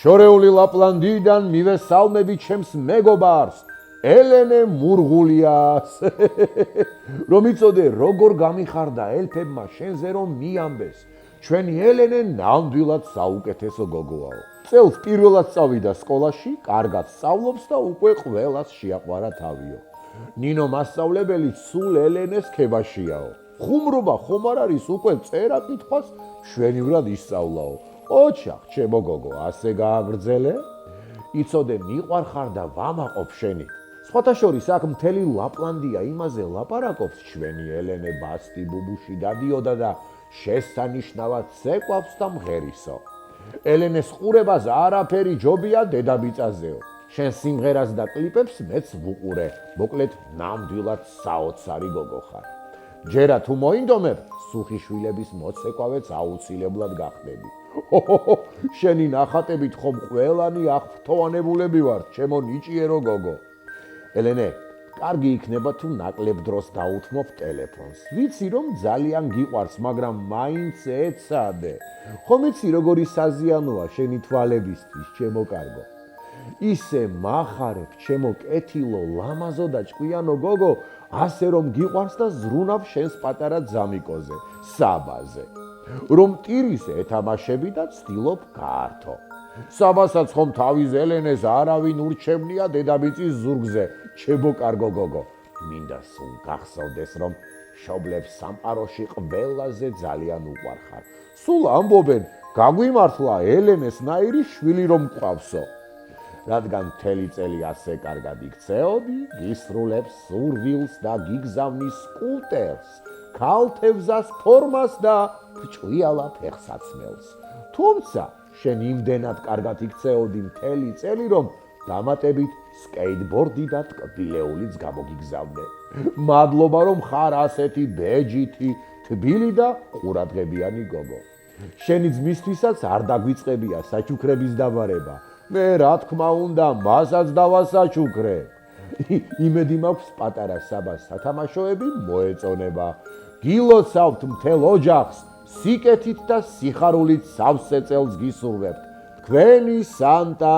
შორეული ლაპლანდიიდან მივესალმები ჩემს მეგობარს, ელენე მურღულიას. რომ იცოდე, როგორ გამიხარდა ელფებმა შენზე რომ მიამბეს. ჩვენი ელენე ნამდვილად საუკეთესო გოგოაო. წელს პირველად წავიდა სკოლაში, კარგად სწავლობს და უკვე ყველას შეაყვარა თავიო. ნინო მასწავლებელი სულ ელენეს ქებაშიაო. ხუმრობა ხომ არ არის უკვე წერა კითხვას მშვენივრად ისწავლაო. ოჩახ, ჩემო გოგო, ასე გააგრძელე? იცოდე, მიყვარხარ და ვამაყობ შენით. სხვათა შორის აქ მთელი ლაპლანდია იმაზე ლაპარაკობს, ჩვენი ელენე ბასტი ბუბუში დადიოდა და შესანიშნავად ცეკვავს და მღერისო. ელენეს ყურებას არაფერი ჯობია დედაბიწაზეო. შენ სიმღერას და კლიპებს მეც ვუყურე, მოკლედ ნამდვილად საოცარი გოგო ხარ. ჯერა თუ მოინდომებ, სუხიშვილების მოცეკვავეც აუცილებლად გახდები. შენი ნახატებით ხომ ყველანი აღფრთოვანებულები ვართ, ჩემო ნიჭიერო გოგო. ელენე, კარგი იქნება თუ ნაკლებ დროს დაუთმობ ტელეფონს. ვიცი რომ ძალიან გიყვარს, მაგრამ მაინც ეცადე. ხომ იცი როგორი საზიანოა შენი თვალებისთვის, ჩემო კარგო. ისე მახარებ, ჩემო კეთილო, ლამაზო და ჭკვიანო გოგო, ასე რომ გიყვარს და ზრუნავ შენს პატარა ძამიკოზე, საბაზე. რომ ტირის ეთამაშები და ცდილობ გაართო. საბასაც ხომ თავის ელენეს არავინ ურჩევნია დედაბიწის ზურგზე, ჩემო კარგო გოგო. მინდა სულ გახსოვდეს, რომ მშობლებს სამყაროში ყველაზე ძალიან უყვარხარ. სულ ამბობენ, გაგვიმართლა ელენეს ნაირი შვილი რომ გყავსო. რადგან მთელი წელი ასე კარგად იქცეოდი, გისრულებს სურვილს და გიგზავნის სკუტერს, ქალთევზას ფორმას და ბრჭყვიალა ფეხსაცმელს. თუმცა, შენ იმდენად კარგად იქცეოდი მთელი წელი, რომ დამატებით სკეიტბორდი და ტკბილეულიც გამოგიგზავნე. მადლობა, რომ ხარ ასეთი ბეჯითი, თბილი და ყურადღებიანი გოგო. შენი ძმისთვისაც არ დაგვიწყებია საჩუქრების დაბარება. მე რა თქმა უნდა, მასაც დავასაჩუქრებ. იმედი მაქვს პატარა საბას სათამაშოები მოეწონება. გილოცავთ მთელ ოჯახს, სიკეთით და სიხარულით სავსე წელს გისურვებთ. თქვენი სანტა.